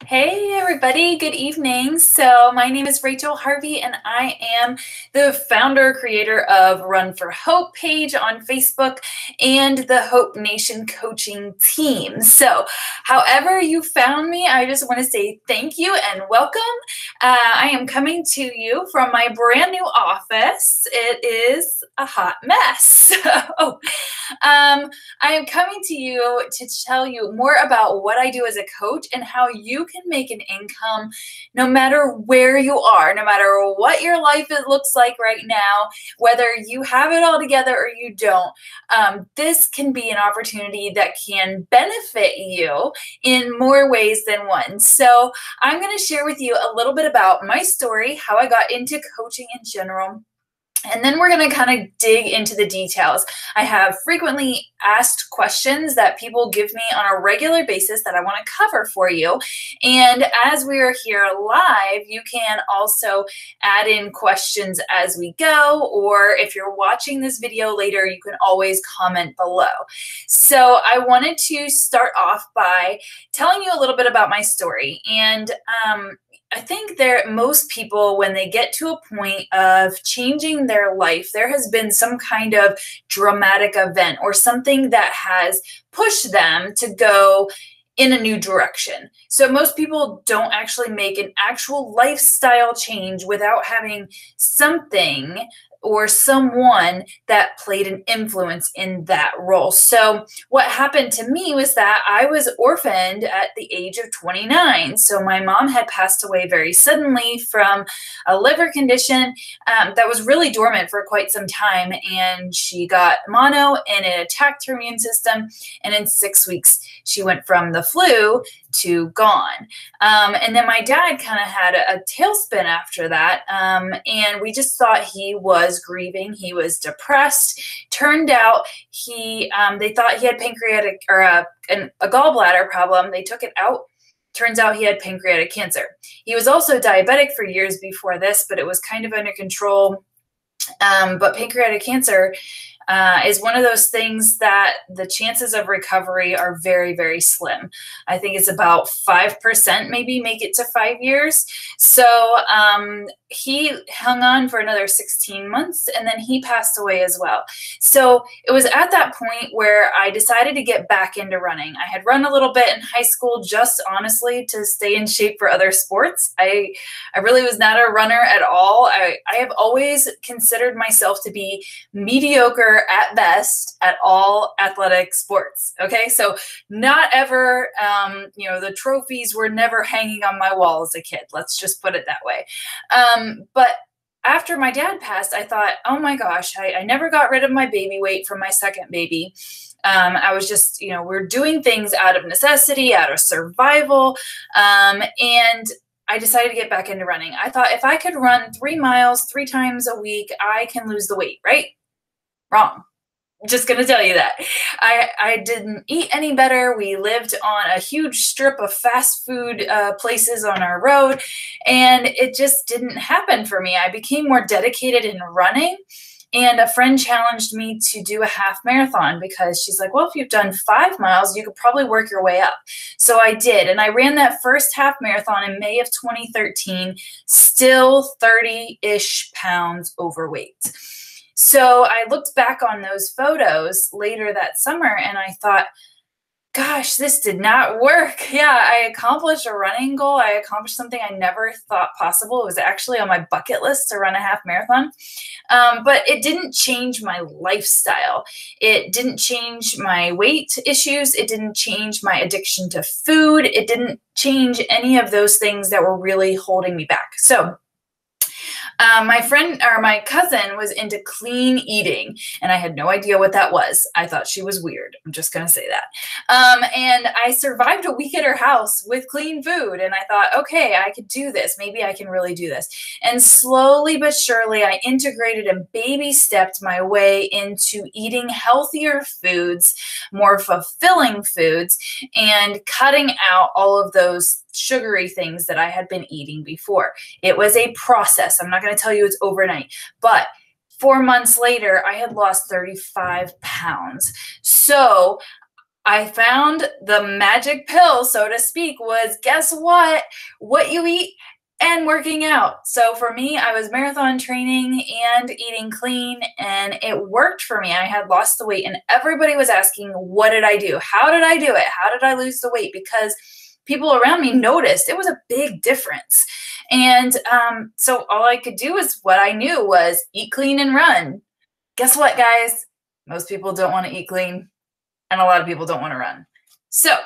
Hey everybody, good evening. So my name is Rachel Harvey and I am the founder creator of Run for Hope page on Facebook and the Hope Nation coaching team. So however you found me, I just want to say thank you and welcome. I am coming to you from my brand new office. It is a hot mess. So I am coming to you to tell you more about what I do as a coach and how you can make an income no matter where you are, no matter what your life looks like right now, whether you have it all together or you don't. This can be an opportunity that can benefit you in more ways than one. So I'm going to share with you a little bit about my story, how I got into coaching in general. And then we're going to kind of dig into the details. I have frequently asked questions that people give me on a regular basis that I want to cover for you. And as we are here live, you can also add in questions as we go, or if you're watching this video later, you can always comment below. So I wanted to start off by telling you a little bit about my story. And I think most people, when they get to a point of changing their life, there has been some kind of dramatic event or something that has pushed them to go in a new direction. So most people don't actually make an actual lifestyle change without having something or someone that played an influence in that role. So what happened to me was that I was orphaned at the age of 29. So my mom had passed away very suddenly from a liver condition that was really dormant for quite some time. And she got mono and it attacked her immune system. And in 6 weeks, she went from the flu to gone. And then my dad kind of had a tailspin after that. And we just thought he was grieving. He was depressed. Turned out they thought he had pancreatic or a gallbladder problem. They took it out. Turns out he had pancreatic cancer. He was also diabetic for years before this, but it was kind of under control. But pancreatic cancer is one of those things that the chances of recovery are very, very slim. I think it's about 5% maybe make it to 5 years. So he hung on for another 16 months and then he passed away as well. So it was at that point where I decided to get back into running. I had run a little bit in high school, just honestly to stay in shape for other sports. I really was not a runner at all. I have always considered myself to be mediocre at best at all athletic sports. Okay. So not ever, the trophies were never hanging on my wall as a kid. Let's just put it that way. But after my dad passed, I thought, oh my gosh, I never got rid of my baby weight from my second baby. I was just, we're doing things out of necessity, out of survival. And I decided to get back into running. I thought if I could run 3 miles 3 times a week, I can lose the weight, right? Wrong. Just going to tell you that. I didn't eat any better. We lived on a huge strip of fast food places on our road, and it just didn't happen for me. I became more dedicated in running, and a friend challenged me to do a half marathon because she's like, well, if you've done 5 miles, you could probably work your way up. So I did, and I ran that first half marathon in May of 2013, still 30-ish pounds overweight. So I looked back on those photos later that summer and I thought, gosh, this did not work. Yeah, I accomplished a running goal. I accomplished something I never thought possible. It was actually on my bucket list to run a half marathon. But it didn't change my lifestyle. It didn't change my weight issues. It didn't change my addiction to food. It didn't change any of those things that were really holding me back. So my cousin was into clean eating, and I had no idea what that was. I thought she was weird. I'm just going to say that. And I survived a week at her house with clean food, and I thought, okay, I could do this. Maybe I can really do this. And slowly but surely, I integrated and baby stepped my way into eating healthier foods, more fulfilling foods, and cutting out all of those sugary things that I had been eating before. It was a process. I'm not going to tell you it's overnight, but 4 months later, I had lost 35 pounds. So I found the magic pill, so to speak, was guess what? What you eat and working out. So for me, I was marathon training and eating clean, and it worked for me. I had lost the weight, and everybody was asking, what did I do? How did I do it? How did I lose the weight? Because people around me noticed it was a big difference. And so all I could do is what I knew was eat clean and run. Guess what, guys? Most people don't want to eat clean, and a lot of people don't want to run. So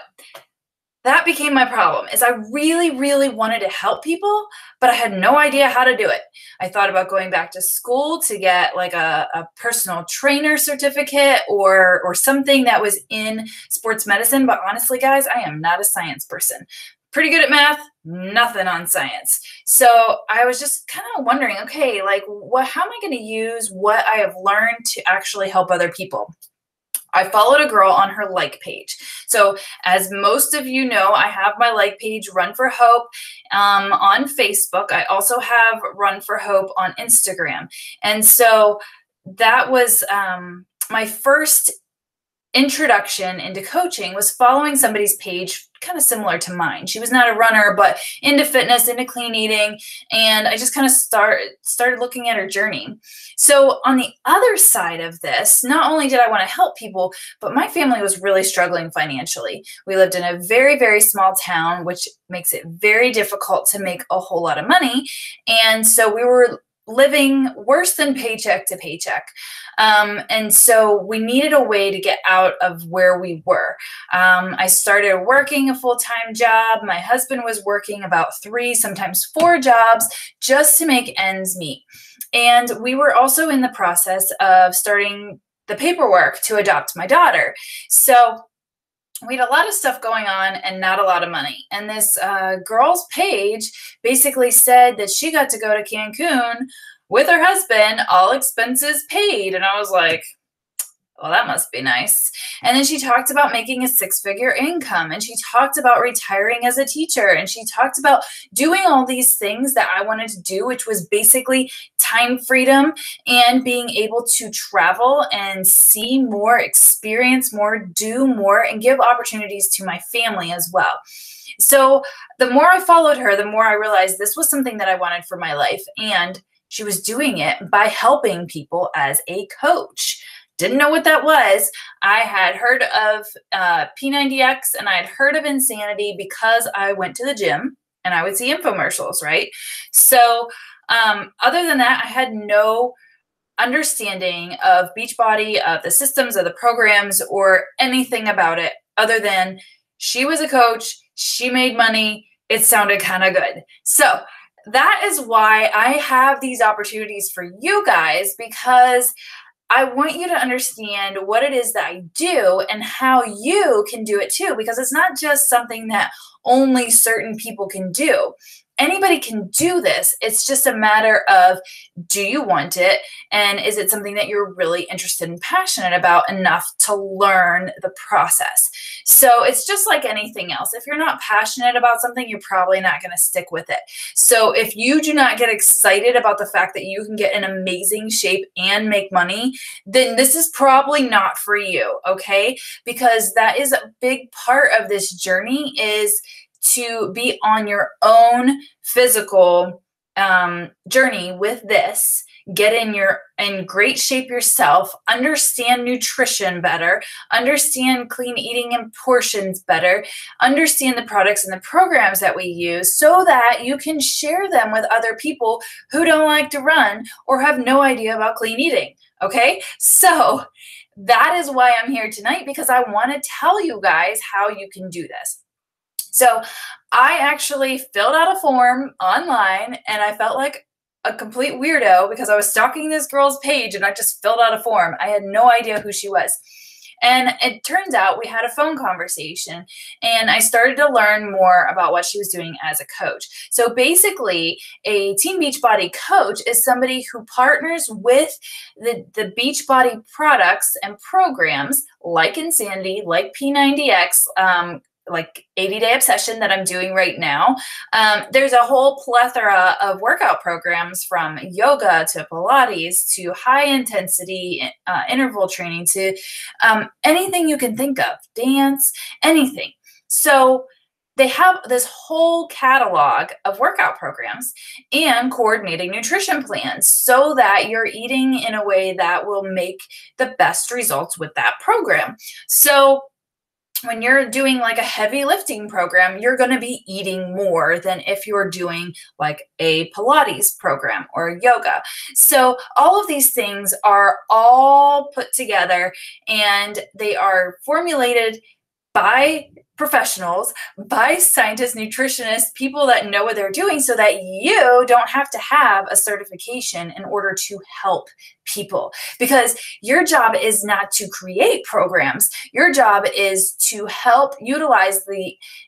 that became my problem, is I really, really wanted to help people, but I had no idea how to do it. I thought about going back to school to get like a personal trainer certificate or something that was in sports medicine. But honestly, guys, I am not a science person. Pretty good at math, nothing on science. So I was just kind of wondering, okay, like how am I going to use what I have learned to actually help other people? I followed a girl on her like page. So as most of you know, I have my like page, Run for Hope, on Facebook. I also have Run for Hope on Instagram. And so that was my first introduction into coaching, was following somebody's page kind of similar to mine. She was not a runner, but into fitness, into clean eating. And I just kind of started looking at her journey. So on the other side of this, not only did I want to help people, but my family was really struggling financially. We lived in a very, very small town, which makes it very difficult to make a whole lot of money. And so we were living worse than paycheck to paycheck. And so we needed a way to get out of where we were. I started working a full-time job. My husband was working about 3, sometimes 4 jobs just to make ends meet. And we were also in the process of starting the paperwork to adopt my daughter. So we had a lot of stuff going on and not a lot of money. And this girl's page basically said that she got to go to Cancun with her husband, all expenses paid. And I was like, well, that must be nice. And then she talked about making a 6-figure income, and she talked about retiring as a teacher, and she talked about doing all these things that I wanted to do, which was basically time freedom and being able to travel and see more, experience more, do more, and give opportunities to my family as well. So the more I followed her, the more I realized this was something that I wanted for my life. And she was doing it by helping people as a coach. Didn't know what that was. I had heard of P90X, and I had heard of Insanity because I went to the gym and I would see infomercials, right? So other than that, I had no understanding of Beachbody, of the systems, of the programs, or anything about it other than she was a coach, she made money, it sounded kind of good. So that is why I have these opportunities for you guys, because I want you to understand what it is that I do and how you can do it too, because it's not just something that only certain people can do. Anybody can do this. It's just a matter of, do you want it? And is it something that you're really interested and passionate about enough to learn the process? So it's just like anything else. If you're not passionate about something, you're probably not going to stick with it. So if you do not get excited about the fact that you can get in amazing shape and make money, then this is probably not for you, okay? Because that is a big part of this journey, is to be on your own physical journey with this. Get in great shape yourself, understand nutrition better, understand clean eating and portions better, understand the products and the programs that we use, so that you can share them with other people who don't like to run or have no idea about clean eating. Okay, so that is why I'm here tonight, because I want to tell you guys how you can do this. So I actually filled out a form online, and I felt like a complete weirdo because I was stalking this girl's page and I just filled out a form. I had no idea who she was. And it turns out we had a phone conversation, and I started to learn more about what she was doing as a coach. So basically, a Team Beachbody coach is somebody who partners with the Beachbody products and programs like Insanity, like P90X, like 80-day obsession that I'm doing right now, there's a whole plethora of workout programs from yoga to Pilates to high intensity interval training to anything you can think of, dance, anything. So they have this whole catalog of workout programs and coordinating nutrition plans so that you're eating in a way that will make the best results with that program. So when you're doing like a heavy lifting program, you're going to be eating more than if you're doing like a Pilates program or yoga. So all of these things are all put together and they are formulated by professionals, by scientists, nutritionists, people that know what they're doing so that you don't have to have a certification in order to help people. Because your job is not to create programs. Your job is to help utilize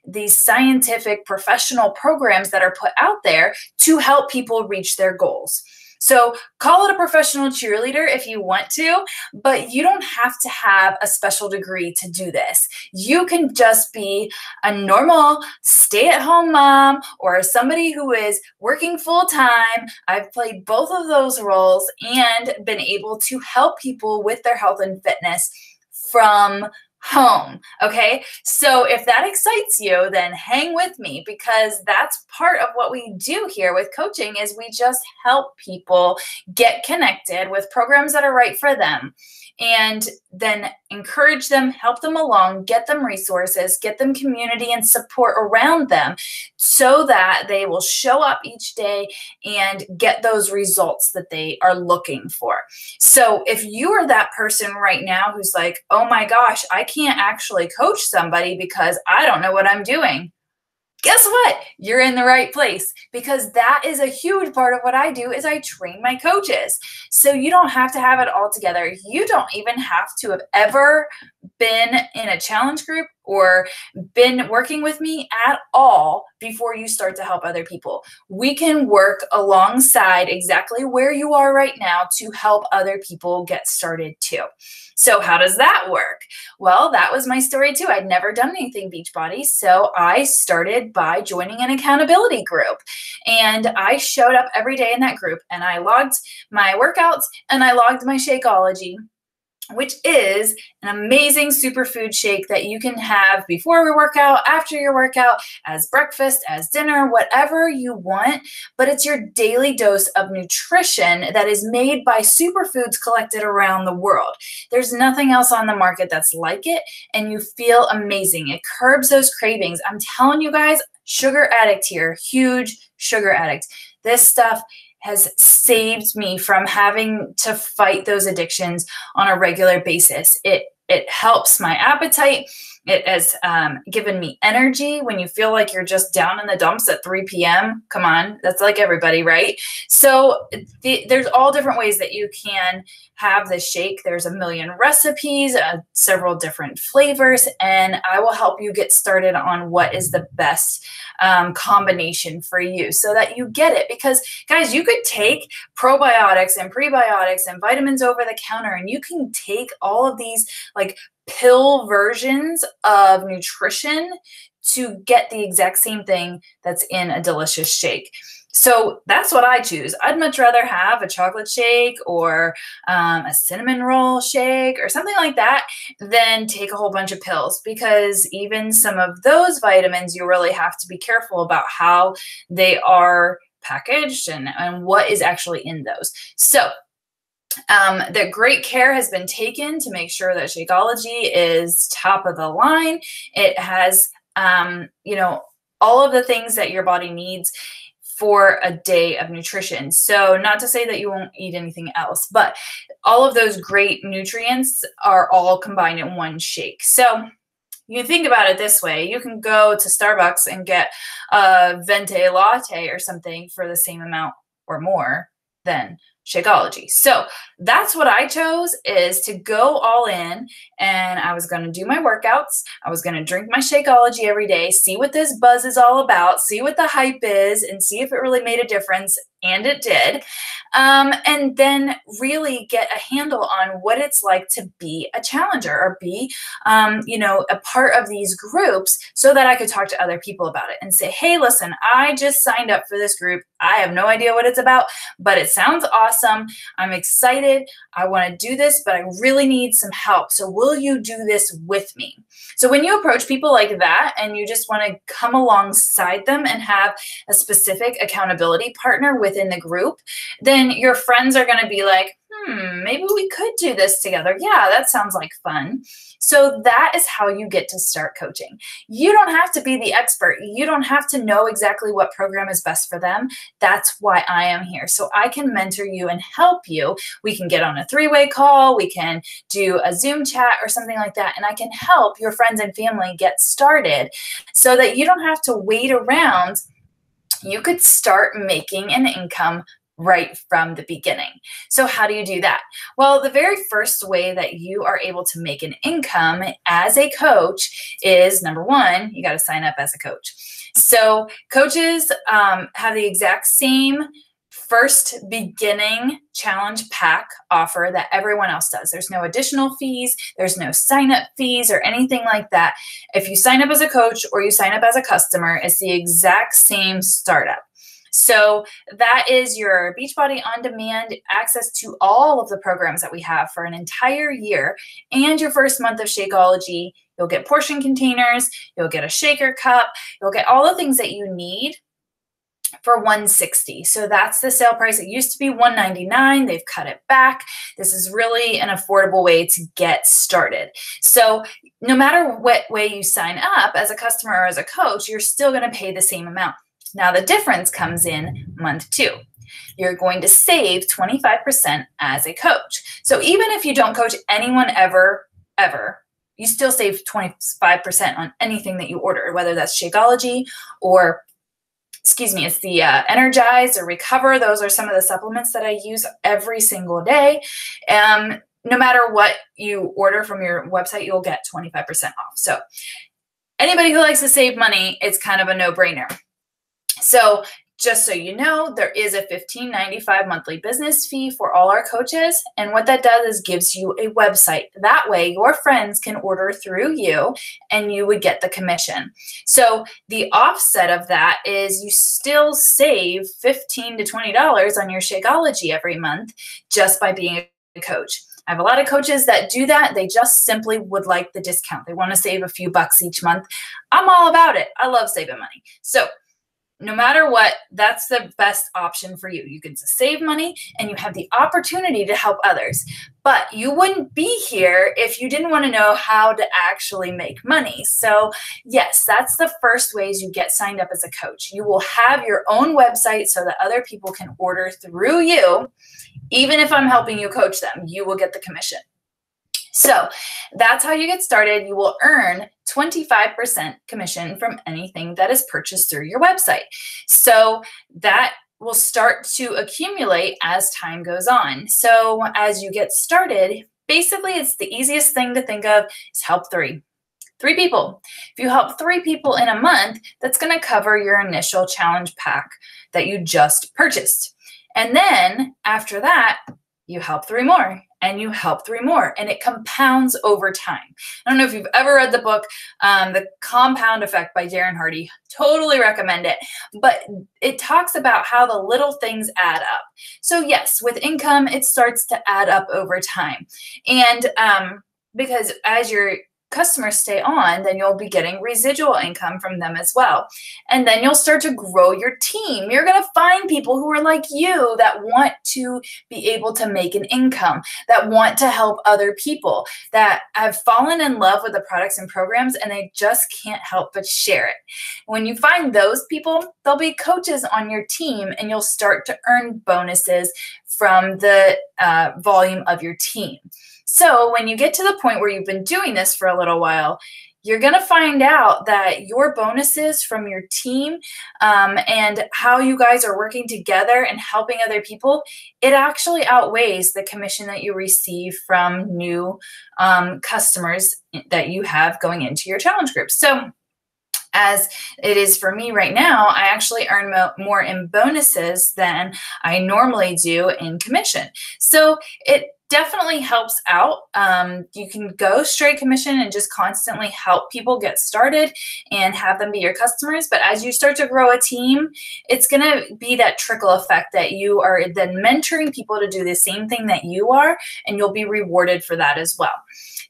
these scientific professional programs that are put out there to help people reach their goals. So call it a professional cheerleader if you want to, but you don't have to have a special degree to do this. You can just be a normal stay-at-home mom or somebody who is working full-time. I've played both of those roles and been able to help people with their health and fitness from home. Okay. So if that excites you, then hang with me, because that's part of what we do here with coaching is we just help people get connected with programs that are right for them and then encourage them, help them along, get them resources, get them community and support around them so that they will show up each day and get those results that they are looking for. So if you are that person right now who's like, oh my gosh, I can't actually coach somebody because I don't know what I'm doing. Guess what? You're in the right place, because that is a huge part of what I do is I train my coaches. So you don't have to have it all together. You don't even have to have ever been in a challenge group or been working with me at all before you start to help other people. We can work alongside exactly where you are right now to help other people get started too. So how does that work? Well, that was my story too. I'd never done anything Beachbody, so I started by joining an accountability group. And I showed up every day in that group and I logged my workouts and I logged my Shakeology, which is an amazing superfood shake that you can have before your workout, after your workout, as breakfast, as dinner, whatever you want. But it's your daily dose of nutrition that is made by superfoods collected around the world. There's nothing else on the market that's like it, and you feel amazing. It curbs those cravings. I'm telling you guys, sugar addict here, huge sugar addict. This stuff has saved me from having to fight those addictions on a regular basis. It helps my appetite. It has given me energy when you feel like you're just down in the dumps at 3 p.m. Come on, that's like everybody, right? So there's all different ways that you can have this shake. There's a million recipes, several different flavors, and I will help you get started on what is the best combination for you so that you get it. Because guys, you could take probiotics and prebiotics and vitamins over the counter, and you can take all of these like pill versions of nutrition to get the exact same thing that's in a delicious shake. So that's what I choose. I'd much rather have a chocolate shake or a cinnamon roll shake or something like that than take a whole bunch of pills, because even some of those vitamins, you really have to be careful about how they are packaged and what is actually in those. So the great care has been taken to make sure that Shakeology is top of the line. It has, you know, all of the things that your body needs for a day of nutrition. So not to say that you won't eat anything else, but all of those great nutrients are all combined in one shake. So you think about it this way, you can go to Starbucks and get a venti latte or something for the same amount or more than Shakeology. So that's what I chose, is to go all in, and I was going to do my workouts. I was going to drink my Shakeology every day, see what this buzz is all about, see what the hype is, and see if it really made a difference. And it did. And then really get a handle on what it's like to be a challenger or be, a part of these groups, so that I could talk to other people about it and say, hey, listen, I just signed up for this group. I have no idea what it's about, but it sounds awesome. I'm excited. I want to do this, but I really need some help. So will you do this with me? So when you approach people like that and you just want to come alongside them and have a specific accountability partner within the group, then your friends are going to be like, maybe we could do this together. Yeah, that sounds like fun. So that is how you get to start coaching. You don't have to be the expert. You don't have to know exactly what program is best for them. That's why I am here. So I can mentor you and help you. We can get on a 3-way call. We can do a Zoom chat or something like that. And I can help your friends and family get started so that you don't have to wait around. You could start making an income right from the beginning. So how do you do that? Well, the very first way that you are able to make an income as a coach is, number one, you got to sign up as a coach. So coaches have the exact same first beginning challenge pack offer that everyone else does. There's no additional fees. There's no sign-up fees or anything like that. If you sign up as a coach or you sign up as a customer, it's the exact same startup. So that is your Beachbody On Demand, access to all of the programs that we have for an entire year, and your first month of Shakeology. You'll get portion containers, you'll get a shaker cup, you'll get all the things that you need for $160. So that's the sale price. It used to be $199. They've cut it back. This is really an affordable way to get started. So no matter what way you sign up as a customer or as a coach, you're still going to pay the same amount. Now the difference comes in month 2. You're going to save 25% as a coach. So even if you don't coach anyone ever, you still save 25% on anything that you order, whether that's Shakeology or, it's the Energize or Recover. Those are some of the supplements that I use every single day. No matter what you order from your website, you'll get 25% off. So anybody who likes to save money, it's kind of a no-brainer. So just so you know, there is a $15.95 monthly business fee for all our coaches. And what that does is gives you a website. That way your friends can order through you and you would get the commission. So the offset of that is you still save $15 to $20 on your Shakeology every month just by being a coach. I have a lot of coaches that do that. They just simply would like the discount. They want to save a few bucks each month. I'm all about it. I love saving money. So no matter what, that's the best option for you. You can save money and you have the opportunity to help others. But you wouldn't be here if you didn't want to know how to actually make money. So yes, that's the first ways you get signed up as a coach. You will have your own website so that other people can order through you. Even if I'm helping you coach them, you will get the commission. So that's how you get started. You will earn 25% commission from anything that is purchased through your website. So that will start to accumulate as time goes on. So as you get started, basically it's the easiest thing to think of is help 3 people. If you help 3 people in a month, that's going to cover your initial challenge pack that you just purchased. And then after that, you help 3 more. And you help 3 more, and it compounds over time. I don't know if you've ever read the book, The Compound Effect by Darren Hardy. Totally recommend it. But it talks about how the little things add up. So yes, with income, it starts to add up over time. And because as your customers stay on, then you'll be getting residual income from them as well. And then you'll start to grow your team. You're going to find people who are like you that want to be able to make an income, that want to help other people, that have fallen in love with the products and programs and they just can't help but share it. When you find those people, they'll be coaches on your team and you'll start to earn bonuses from the volume of your team. So when you get to the point where you've been doing this for a little while, you're going to find out that your bonuses from your team and how you guys are working together and helping other people, it actually outweighs the commission that you receive from new customers that you have going into your challenge group. So as it is for me right now, I actually earn more in bonuses than I normally do in commission. So it definitely helps out. You can go straight commission and just constantly help people get started and have them be your customers. But as you start to grow a team, it's going to be that trickle effect that you are then mentoring people to do the same thing that you are, and you'll be rewarded for that as well.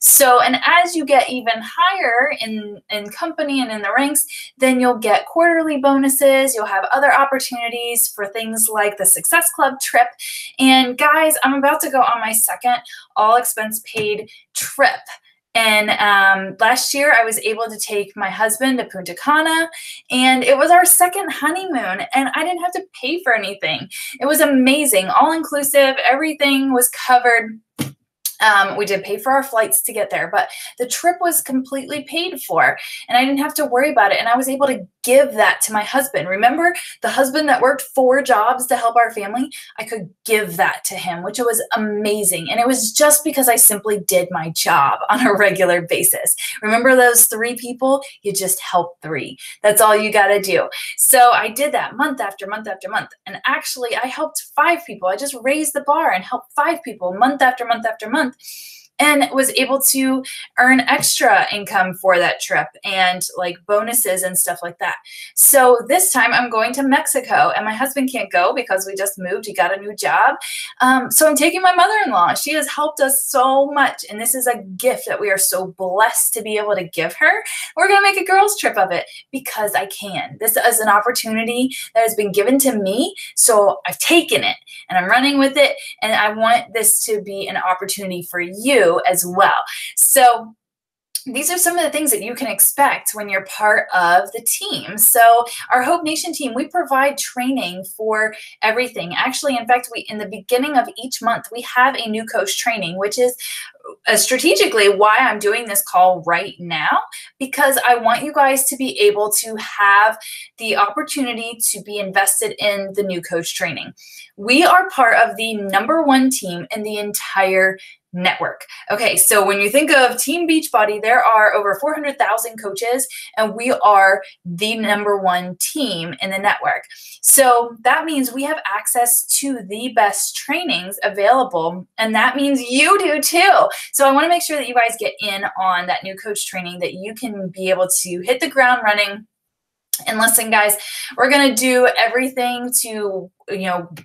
So, and as you get even higher in company and in the ranks, then you'll get quarterly bonuses. You'll have other opportunities for things like the Success Club trip. And guys, I'm about to go on my second all expense paid trip. And last year I was able to take my husband to Punta Cana, and it was our second honeymoon, and I didn't have to pay for anything. It was amazing, all inclusive, everything was covered. We did pay for our flights to get there, but the trip was completely paid for, and I didn't have to worry about it. And I was able to give that to my husband. Remember the husband that worked 4 jobs to help our family? I could give that to him, which was amazing. And it was just because I simply did my job on a regular basis. Remember those 3 people? You just help 3. That's all you got to do. So I did that month after month after month. And actually I helped 5 people. I just raised the bar and helped 5 people month after month after month, and was able to earn extra income for that trip and like bonuses and stuff like that. So this time I'm going to Mexico, and my husband can't go because we just moved. He got a new job. So I'm taking my mother-in-law. She has helped us so much, and this is a gift that we are so blessed to be able to give her. We're going to make a girls trip of it because I can. This is an opportunity that has been given to me, so I've taken it and I'm running with it, and I want this to be an opportunity for you as well. So these are some of the things that you can expect when you're part of the team. So our Hope Nation team, we provide training for everything. Actually, in fact, in the beginning of each month, we have a new coach training, which is strategically why I'm doing this call right now, because I want you guys to be able to have the opportunity to be invested in the new coach training. We are part of the #1 team in the entire network. Okay, so when you think of Team Beachbody, there are over 400,000 coaches, and we are the #1 team in the network. So that means we have access to the best trainings available, and that means you do too. So I want to make sure that you guys get in on that new coach training, that you can be able to hit the ground running. And listen, guys, we're going to do everything to,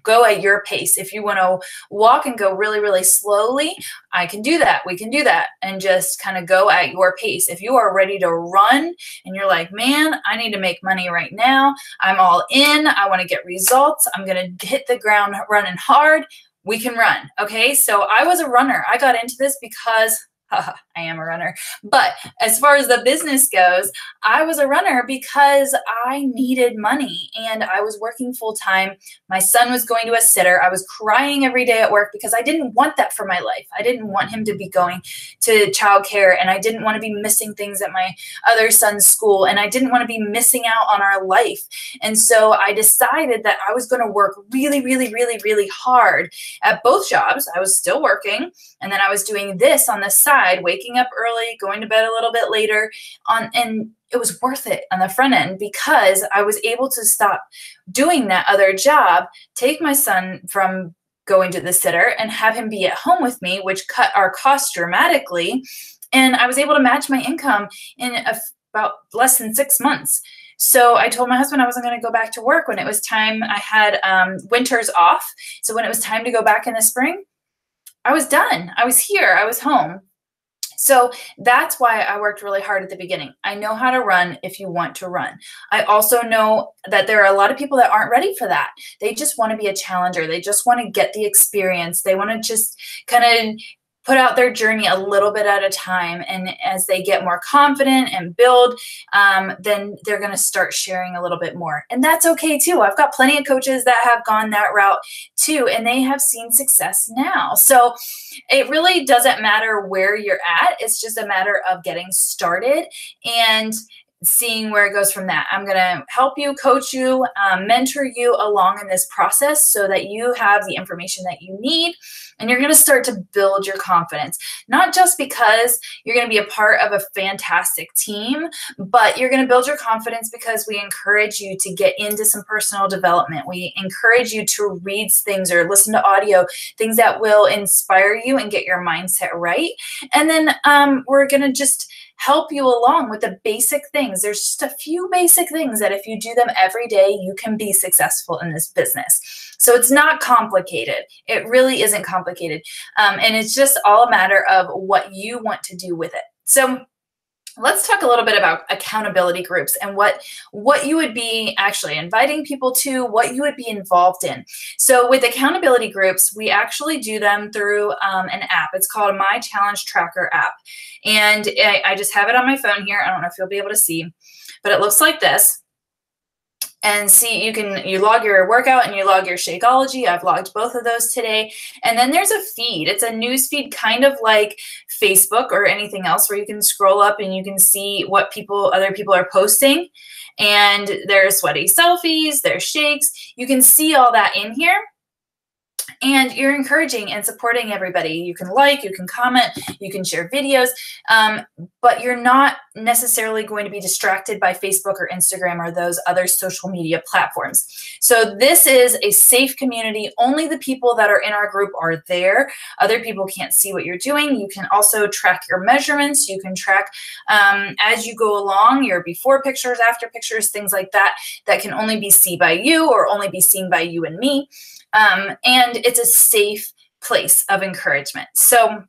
go at your pace. If you want to walk and go really, really slowly, I can do that. We can do that and just kind of go at your pace. If you are ready to run and you're like, man, I need to make money right now. I'm all in. I want to get results. I'm going to hit the ground running hard. We can run. Okay. So I was a runner. I got into this because I am a runner. But as far as the business goes, I was a runner because I needed money and I was working full time. My son was going to a sitter. I was crying every day at work because I didn't want that for my life. I didn't want him to be going to childcare, and I didn't want to be missing things at my other son's school, and I didn't want to be missing out on our life. And so I decided that I was going to work really, really, really, really hard at both jobs. I was still working, and then I was doing this on the side, waking up early, going to bed a little bit later and it was worth it on the front end because I was able to stop doing that other job, take my son from going to the sitter and have him be at home with me, which cut our costs dramatically. And I was able to match my income in about less than 6 months. So I told my husband I wasn't going to go back to work when it was time. I had winters off. So when it was time to go back in the spring, I was done. I was here. I was home. So that's why I worked really hard at the beginning. I know how to run if you want to run. I also know that there are a lot of people that aren't ready for that. They just want to be a challenger. They just want to get the experience. They want to just kind of put out their journey a little bit at a time. And as they get more confident and build, then they're going to start sharing a little bit more. And that's okay too. I've got plenty of coaches that have gone that route too, and they have seen success now. So it really doesn't matter where you're at. It's just a matter of getting started and seeing where it goes from that. I'm going to help you, coach you, mentor you along in this process so that you have the information that you need, and you're going to start to build your confidence, not just because you're going to be a part of a fantastic team, but you're going to build your confidence because we encourage you to get into some personal development. We encourage you to read things or listen to audio, things that will inspire you and get your mindset right. And then we're going to just help you along with the basic things. There's just a few basic things that if you do them every day, you can be successful in this business. So it's not complicated. It really isn't complicated. And it's just all a matter of what you want to do with it. So let's talk a little bit about accountability groups and what you would be actually inviting people to, what you would be involved in. So with accountability groups, we actually do them through an app. It's called My Challenge Tracker app. And I just have it on my phone here. I don't know if you'll be able to see, but it looks like this. And see, you log your workout and you log your Shakeology. I've logged both of those today. And then there's a feed. It's a news feed, kind of like Facebook or anything else, where you can scroll up and you can see what other people are posting. And there's sweaty selfies, there's shakes. You can see all that in here. And you're encouraging and supporting everybody. You can like, you can comment, you can share videos, but you're not necessarily going to be distracted by Facebook or Instagram or those other social media platforms. So this is a safe community. Only the people that are in our group are there. Other people can't see what you're doing. You can also track your measurements. You can track as you go along, your before pictures, after pictures, things like that, that can only be seen by you or only be seen by you and me. And it's a safe place of encouragement. So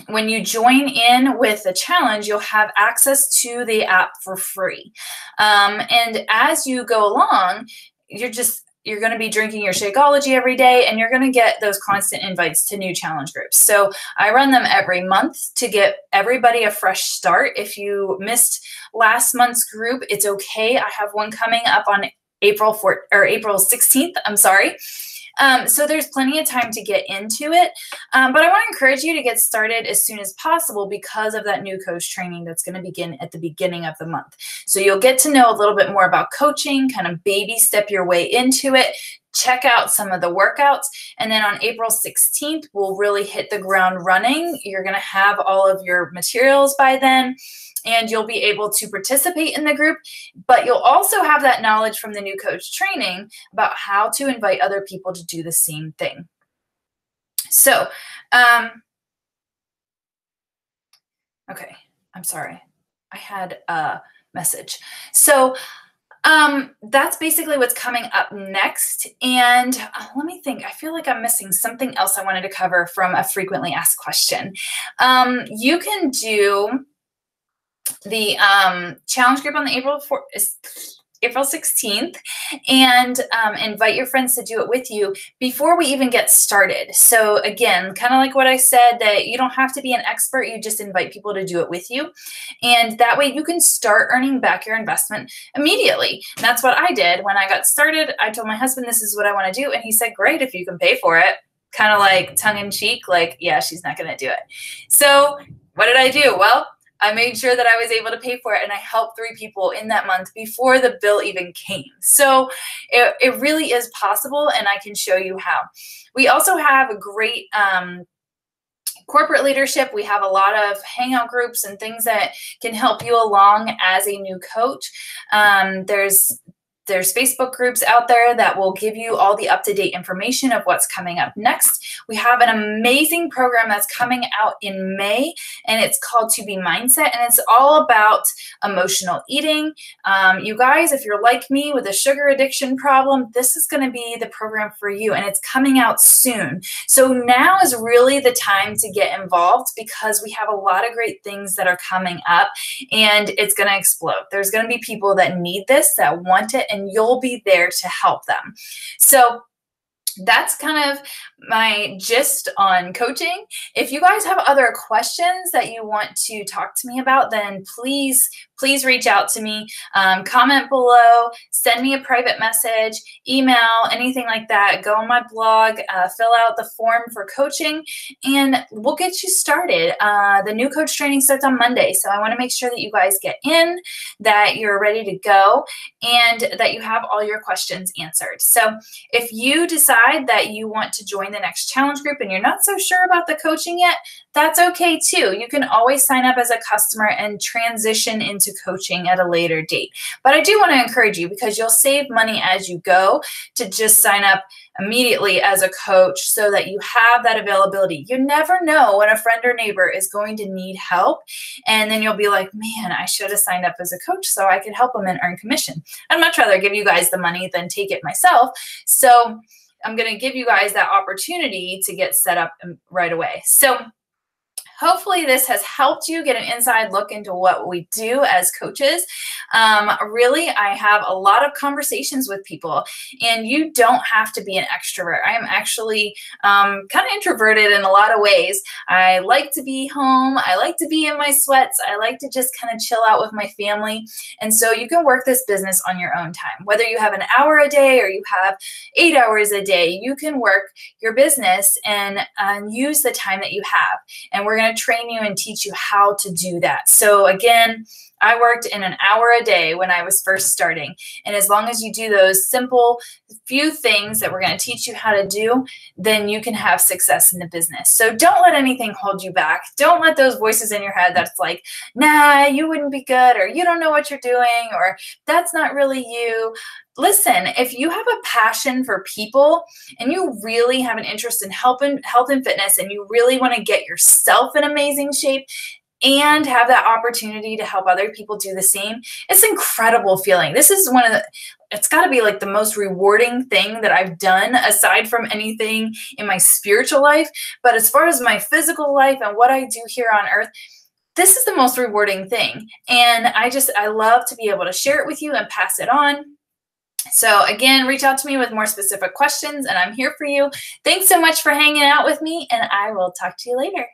when you join in with the challenge, you'll have access to the app for free. And as you go along, you're going to be drinking your Shakeology every day, and you're going to get those constant invites to new challenge groups. So I run them every month to get everybody a fresh start. If you missed last month's group, it's okay. I have one coming up on April 16th. I'm sorry. So there's plenty of time to get into it. But I want to encourage you to get started as soon as possible because of that new coach training that's going to begin at the beginning of the month. So you'll get to know a little bit more about coaching, kind of baby step your way into it, check out some of the workouts. And then on April 16th, we'll really hit the ground running. You're going to have all of your materials by then, and you'll be able to participate in the group, but you'll also have that knowledge from the new coach training about how to invite other people to do the same thing. So, okay, I'm sorry. I had a message. So that's basically what's coming up next. And let me think. I feel like I'm missing something else I wanted to cover from a frequently asked question. You can do the challenge group on the April 16th and invite your friends to do it with you before we even get started. So again, kind of like what I said, that you don't have to be an expert, you just invite people to do it with you. And that way you can start earning back your investment immediately. And that's what I did when I got started. I told my husband, this is what I want to do. And he said, great, if you can pay for it. Kind of like tongue in cheek, like, yeah, she's not going to do it. So what did I do? Well, I made sure that I was able to pay for it, and I helped 3 people in that month before the bill even came. So it really is possible, and I can show you how. We also have a great corporate leadership. We have a lot of hangout groups and things that can help you along as a new coach. There's Facebook groups out there that will give you all the up-to-date information of what's coming up next. We have an amazing program that's coming out in May, and it's called To Be Mindset, and it's all about emotional eating. You guys, if you're like me with a sugar addiction problem, this is going to be the program for you, and it's coming out soon. So now is really the time to get involved because we have a lot of great things that are coming up, and it's going to explode. There's going to be people that need this, that want it, and you'll be there to help them. So that's kind of my gist on coaching. If you guys have other questions that you want to talk to me about, then please reach out to me. Comment below, send me a private message, email, anything like that. Go on my blog, fill out the form for coaching, and we'll get you started. The new coach training starts on Monday, so I want to make sure that you guys get in, that you're ready to go, and that you have all your questions answered. So if you decide that you want to join the next challenge group and you're not so sure about the coaching yet, that's okay too. You can always sign up as a customer and transition into coaching at a later date. But I do want to encourage you, because you'll save money as you go, to just sign up immediately as a coach so that you have that availability. You never know when a friend or neighbor is going to need help, and then you'll be like, man, I should have signed up as a coach so I could help them and earn commission. I'd much rather give you guys the money than take it myself. So I'm going to give you guys that opportunity to get set up right away. So hopefully this has helped you get an inside look into what we do as coaches. Really, I have a lot of conversations with people, and you don't have to be an extrovert. I am actually kind of introverted in a lot of ways. I like to be home. I like to be in my sweats. I like to just kind of chill out with my family. And so you can work this business on your own time. Whether you have an hour a day or you have 8 hours a day, you can work your business and use the time that you have. And we're going to train you and teach you how to do that. So again, I worked in an hour a day when I was first starting. And as long as you do those simple few things that we're going to teach you how to do, then you can have success in the business. So don't let anything hold you back. Don't let those voices in your head that's like, nah, you wouldn't be good, or you don't know what you're doing, or that's not really you. Listen, if you have a passion for people and you really have an interest in health and fitness, and you really want to get yourself in amazing shape and have that opportunity to help other people do the same, it's an incredible feeling. This is one of the, it's got to be like the most rewarding thing that I've done, aside from anything in my spiritual life. But as far as my physical life and what I do here on earth, this is the most rewarding thing. And I love to be able to share it with you and pass it on. So again, reach out to me with more specific questions, and I'm here for you. Thanks so much for hanging out with me, and I will talk to you later.